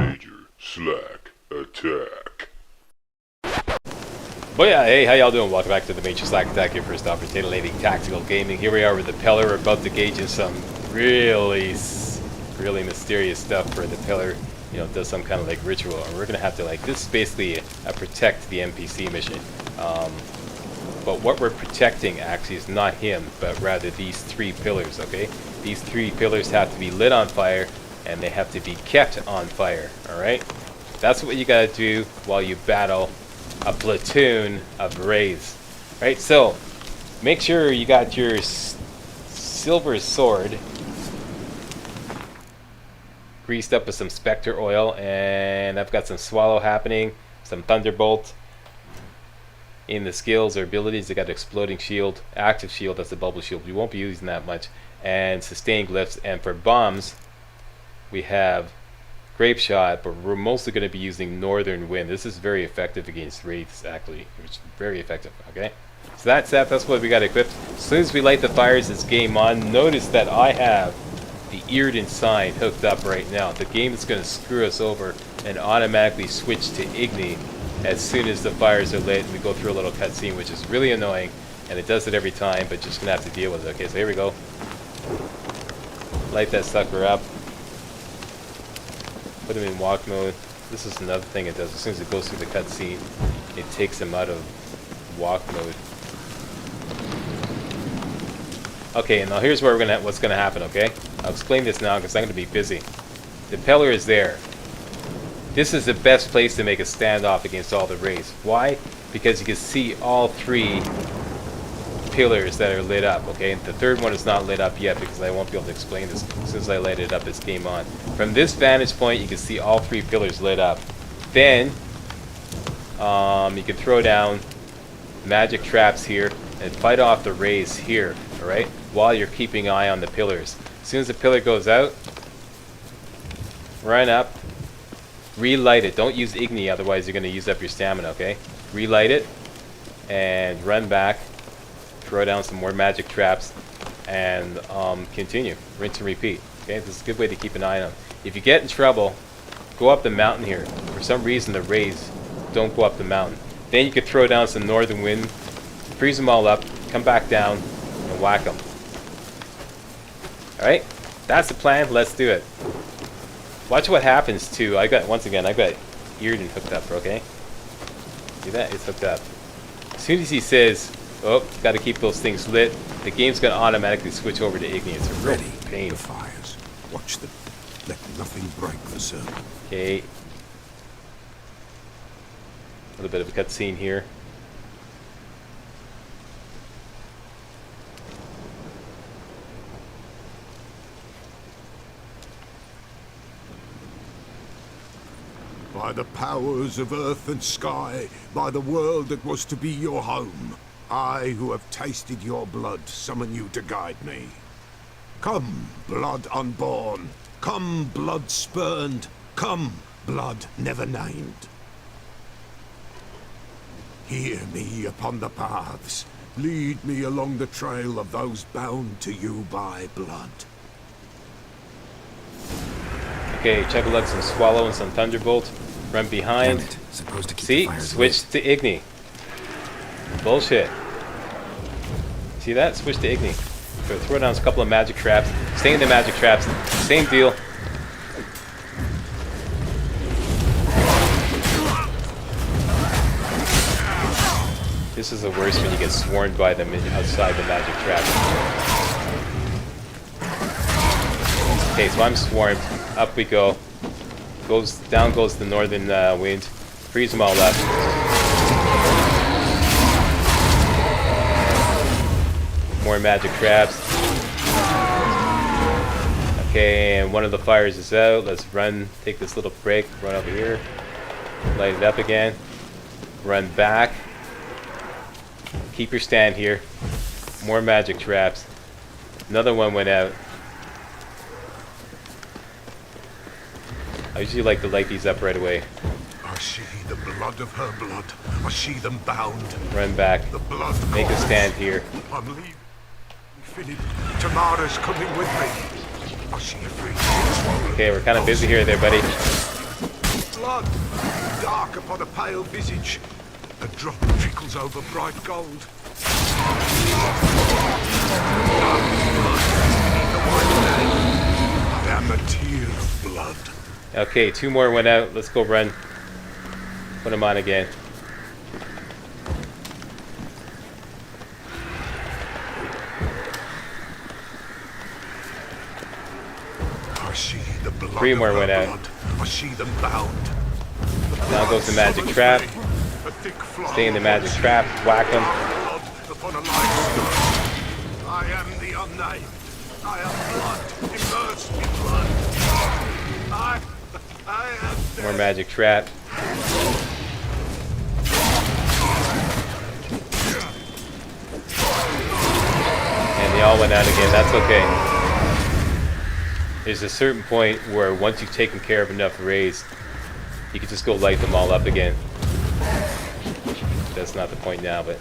MajorSlackAttack. But yeah, hey, how y'all doing? Welcome back to the MajorSlackAttack, your first stop for titillating tactical gaming. Here we are with the Pellar. We're about to gauge in some really mysterious stuff for the Pellar. You know, does some kind of like ritual, and we're gonna have to like, this is basically a protect the NPC mission. But what we're protecting actually is not him, but rather these three pillars, okay? These three pillars have to be lit on fire, and they have to be kept on fire, alright? That's what you gotta do while you battle a platoon of braziers. Right, so make sure you got your silver sword greased up with some spectre oil, and I've got some swallow happening, some thunderbolt. In the skills or abilities, they got exploding shield, active shield, that's the bubble shield. We won't be using that much, and sustained glyphs. And for bombs, we have grape shot, but we're mostly going to be using northern wind. This is very effective against wraiths, actually. It's very effective. Okay, so that's what we got equipped. As soon as we light the fires, it's game on. Notice that I have the Earden sign hooked up right now. The game is going to screw us over and automatically switch to Igni as soon as the fires are lit. We go through a little cutscene, which is really annoying, and it does it every time, but just gonna have to deal with it. Okay, so here we go. Light that sucker up. Put him in walk mode. This is another thing it does. As soon as it goes through the cutscene, it takes him out of walk mode. Okay, and now here's where what's gonna happen. Okay, I'll explain this now because I'm gonna be busy. The Pellar is there. This is the best place to make a standoff against all the wraiths. Why? Because you can see all three pillars that are lit up, okay? The third one is not lit up yet because I won't be able to explain this. As soon as I light it up, it's game on. From this vantage point, you can see all three pillars lit up. Then, you can throw down magic traps here and fight off the wraiths here, alright? While you're keeping an eye on the pillars. As soon as the pillar goes out, run up, relight it. Don't use Igni, otherwise you're going to use up your stamina, okay? Relight it, and run back, throw down some more magic traps, and continue. Rinse and repeat, okay? This is a good way to keep an eye on. If you get in trouble, go up the mountain here. For some reason, the wraiths don't go up the mountain. Then you could throw down some northern wind, freeze them all up, come back down, and whack them. Alright? That's the plan. Let's do it. Watch what happens too. Once again, I got Earden hooked up, okay? See that? It's hooked up. As soon as he says, oh, got to keep those things lit, the game's going to automatically switch over to Igni. It's a real pain. The fires. Watch them. Let nothing break the circle. Okay. A little bit of a cutscene here. By the powers of earth and sky, by the world that was to be your home, I, who have tasted your blood, summon you to guide me. Come, blood unborn. Come, blood spurned. Come, blood never named. Hear me upon the paths. Lead me along the trail of those bound to you by blood. Okay, Chug-a-lug, some swallow and some thunderbolt. Run behind. See? Switch to Igni. Bullshit. See that? Switch to Igni. So throw down a couple of magic traps. Stay in the magic traps. Same deal. This is the worst when you get swarmed by them outside the magic traps. Okay, so I'm swarmed. Up we go. Down goes the northern wind. Freeze them all up. More magic traps. Okay, and one of the fires is out. Let's run, take this little break, run over here. Light it up again. Run back. Keep your stand here. More magic traps. Another one went out. I usually like to light these up right away. I see the blood of her blood. I see them bound. Run back. The blood Make a calls. stand here. I'm leaving. Philip, Tamara's coming with me. I see a free swallow. Okay, we're kind of busy here there, buddy. blood, dark upon a pale visage. A drop trickles over bright gold. I am a tear of blood. Okay, 2 more went out. Let's go run. Put them on again. I see the blood 3 more of her went out. blood. I see them bound. Now goes the magic trap. Stay in the magic trap. Whack them. Upon a light stone. I am the unnamed. I am blood, immersed in blood. I am dead. More magic trap. And they all went out again. That's okay. There's a certain point where once you've taken care of enough rays, you can just go light them all up again. That's not the point now, but...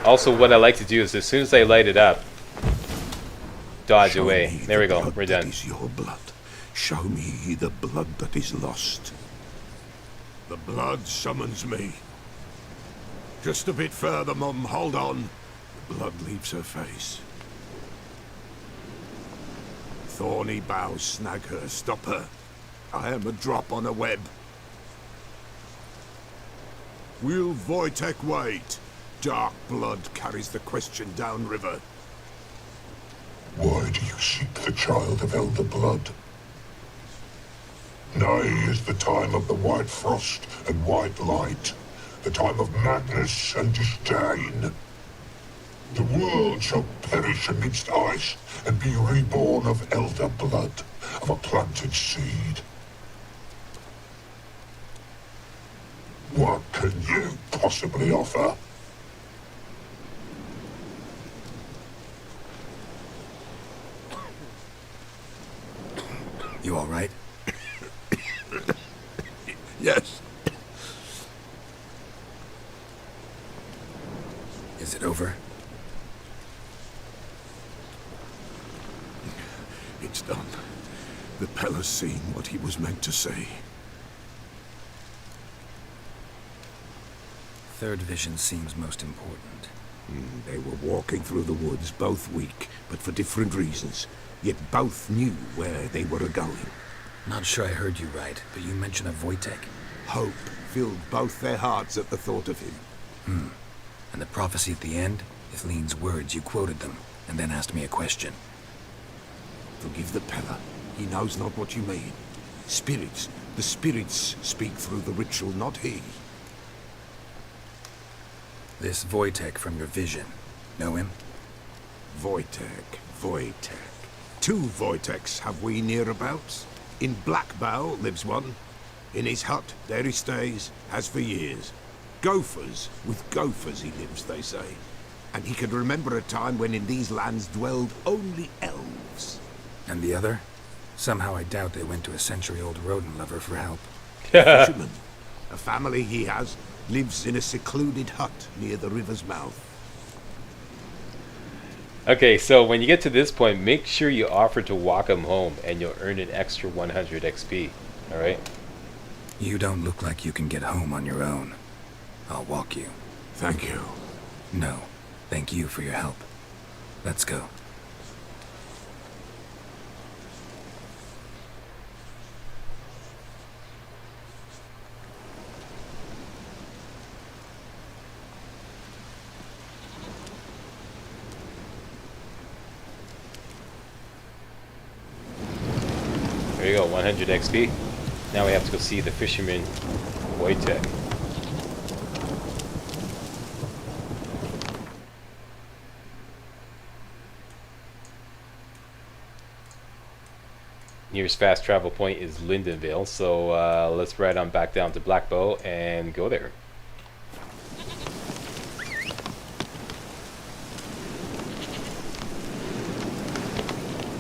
Also, what I like to do is as soon as I light it up, dodge Show away. me There we the go. blood We're that done. is your blood. Show me the blood that is lost. The blood summons me. Just a bit further, Mum. Hold on. The blood leaves her face. Thorny boughs snag her. Stop her. I am a drop on a web. Will Voytech wait? Dark blood carries the question downriver. Why do you seek the child of elder blood? Nigh is the time of the white frost and white light, the time of madness and disdain. The world shall perish amidst ice and be reborn of elder blood, of a planted seed. What can you possibly offer? You all right? Yes. Is it over? It's done. The Pellar's seen what he was meant to see. Third vision seems most important. They were walking through the woods, both weak, but for different reasons. Yet both knew where they were going. Not sure I heard you right, but you mentioned a Voytech. Hope filled both their hearts at the thought of him. And the prophecy at the end? Ithleen's words, you quoted them, and then asked me a question. Forgive the Pellar. He knows not what you mean. Spirits. The spirits speak through the ritual, not he. This Voytech from your vision. Know him? Voytech. 2 Voytechs have we nearabouts. In Blackbow lives one. In his hut, there he stays, has for years. Gophers, with gophers he lives, they say. And he can remember a time when in these lands dwelled only elves. And the other? Somehow I doubt they went to a century-old rodent lover for help. Fisherman. A family he has lives in a secluded hut near the river's mouth. Okay, so when you get to this point, make sure you offer to walk him home, and you'll earn an extra 100 XP. Alright? You don't look like you can get home on your own. I'll walk you. Thank you. No, thank you for your help. Let's go. There you go, 100 XP. Now we have to go see the fisherman Voytech. Nearest fast travel point is Lindenville, so let's ride on back down to Blackbow and go there.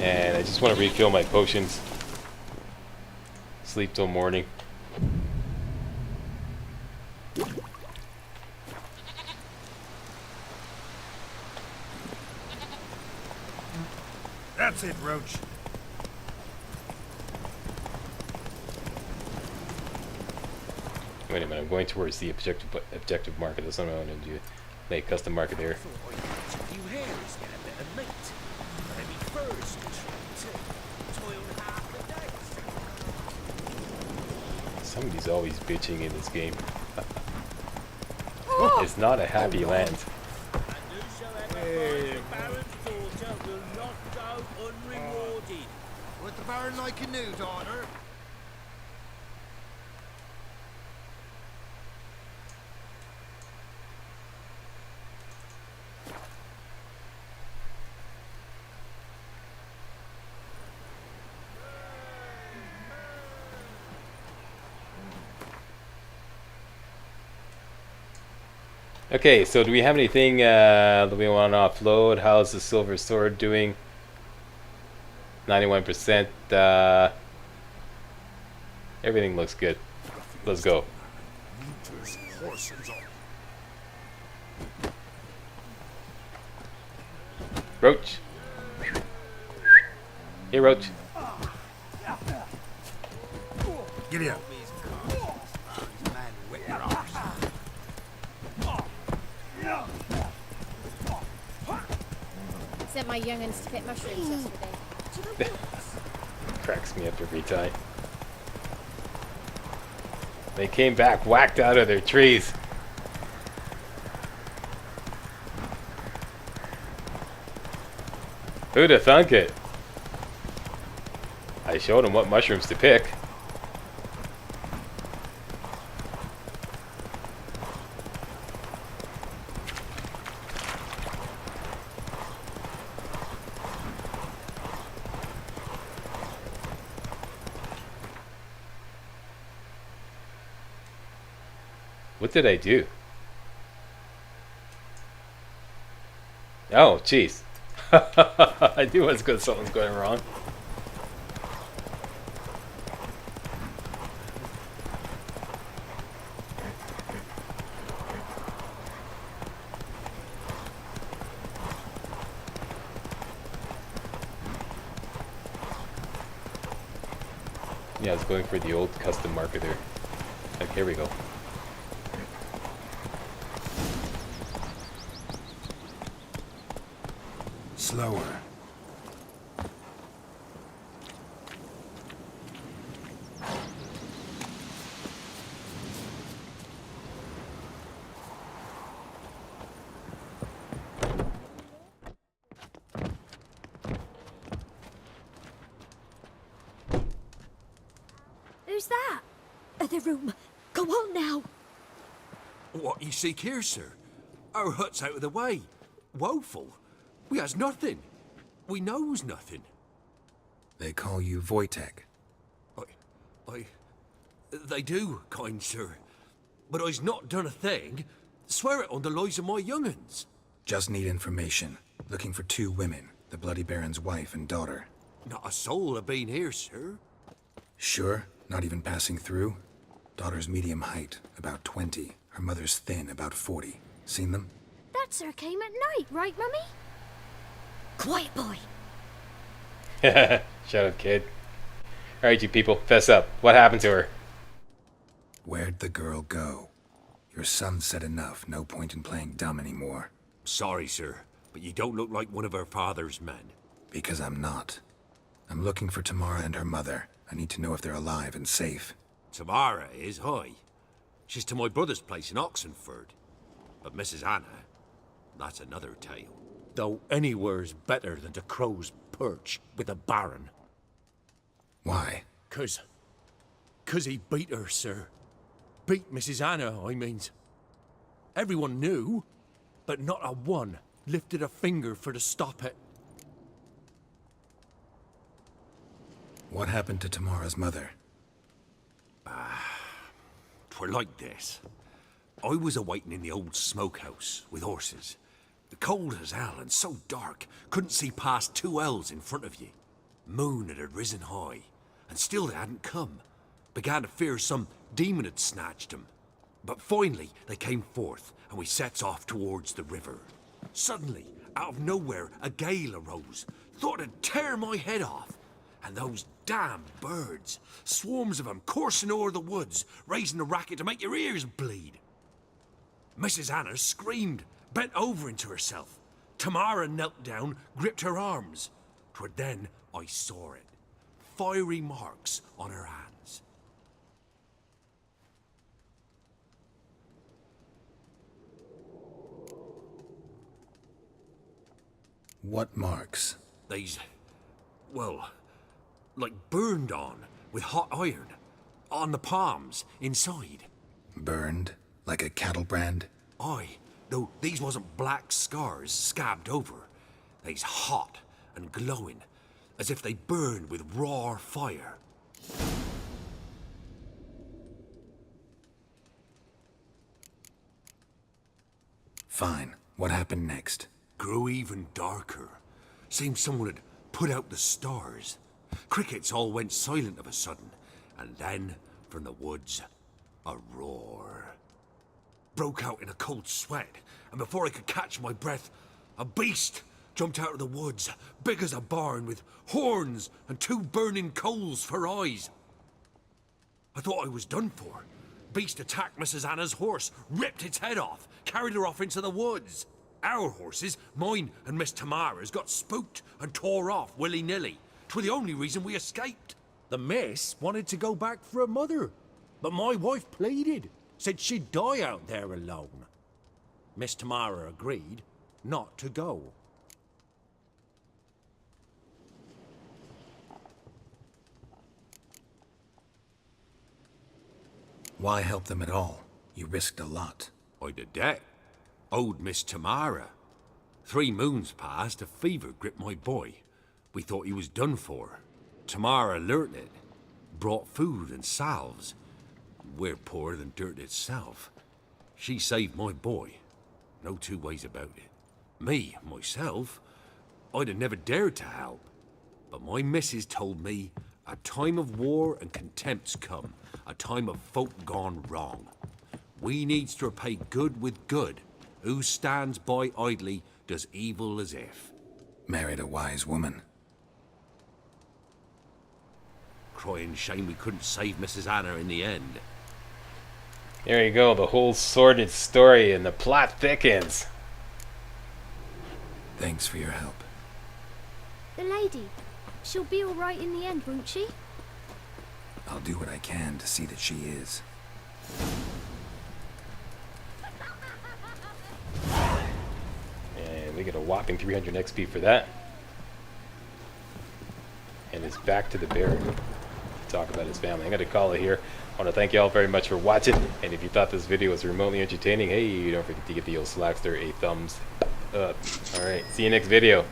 And I just want to refill my potions. Sleep till morning. That's it, Roach. Wait a minute, I'm going towards the objective market. That's what I want to do. Make custom market there. You hares get a bit of meat. Maybe furs to trade too. Toil half the day. Somebody's always bitching in this game. It's not a happy land. And whosoever finds the Baron's daughter will not go unrewarded. Would the Baron like a new daughter? Okay, so do we have anything that we want to offload? How's the silver sword doing? 91%. Everything looks good. Let's go. Roach. Hey, Roach. Giddy up. Sent my young'uns to pick mushrooms yesterday. Cracks me up every time. They came back whacked out of their trees. Who'd have thunk it? I showed them what mushrooms to pick. What did I do? Oh, jeez. I knew something's going wrong. Yeah, I was going for the old custom marketer. Like, here we go. Slower. Who's that? Other room. Go on now. What you seek here, sir? Our hut's out of the way. Woeful. We has nothing. We knows nothing. They call you Voytech. They do, kind sir. But I's not done a thing. Swear it on the lives of my young'uns. Just need information. Looking for 2 women, the Bloody Baron's wife and daughter. Not a soul have been here, sir. Sure? Not even passing through? Daughter's medium height, about 20. Her mother's thin, about 40. Seen them? That sir came at night, right, Mummy? Quiet, boy. Shut up, kid. Alright, you people, fess up. What happened to her? Where'd the girl go? Your son said enough. No point in playing dumb anymore. Sorry, sir, but you don't look like one of our father's men. Because I'm not. I'm looking for Tamara and her mother. I need to know if they're alive and safe. Tamara is, hi. She's to my brother's place in Oxenford. But Mrs. Anna, that's another tale. Though anywhere's better than to Crow's Perch with a baron. Why? 'Cause he beat her, sir. Beat Mrs. Anna, I means. Everyone knew, but not a one lifted a finger for to stop it. What happened to Tamara's mother? 'Twere like this. I was awaiting in the old smokehouse with horses. Cold as hell and so dark, couldn't see past 2 ells in front of you. Moon had risen high, and still they hadn't come. Began to fear some demon had snatched them. But finally they came forth, and we sets off towards the river. Suddenly, out of nowhere, a gale arose. Thought it'd tear my head off. And those damn birds. Swarms of them coursing o'er the woods, raising a racket to make your ears bleed. Mrs. Anna screamed, bent over into herself. Tamara knelt down, gripped her arms. 'Twere then I saw it. Fiery marks on her hands. What marks? These, well, like burned on with hot iron. On the palms, inside. Burned? Like a cattle brand? Aye, though these wasn't black scars scabbed over. They's hot and glowing, as if they burned with raw fire. Fine. What happened next? Grew even darker. Seemed someone had put out the stars. Crickets all went silent of a sudden, and then, from the woods, a roar. Broke out in a cold sweat, and before I could catch my breath, a beast jumped out of the woods, big as a barn, with horns and 2 burning coals for eyes. I thought I was done for. Beast attacked Mrs. Anna's horse, ripped its head off, carried her off into the woods. Our horses, mine and Miss Tamara's, got spooked and tore off willy-nilly. 'Twere the only reason we escaped. The miss wanted to go back for her mother, but my wife pleaded, said she'd die out there alone. Miss Tamara agreed not to go. Why help them at all? You risked a lot. I'd a debt. Owed Miss Tamara. 3 moons passed, a fever gripped my boy. We thought he was done for. Tamara learnt it. Brought food and salves. We're poorer than dirt itself. She saved my boy. No 2 ways about it. Me, myself, I'd have never dared to help. But my missus told me a time of war and contempt's come. A time of folk gone wrong. We needs to repay good with good. Who stands by idly does evil as if. Married a wise woman. Crying shame we couldn't save Mrs. Anna in the end. There you go, the whole sordid story, and the plot thickens. Thanks for your help. The lady. She'll be all right in the end, won't she? I'll do what I can to see that she is. And we get a whopping 300 XP for that. And it's back to the barrack to talk about his family. I'm going to call it here. I want to thank you all very much for watching. And if you thought this video was remotely entertaining, hey, don't forget to give the old Slackster a thumbs up. Alright, see you next video.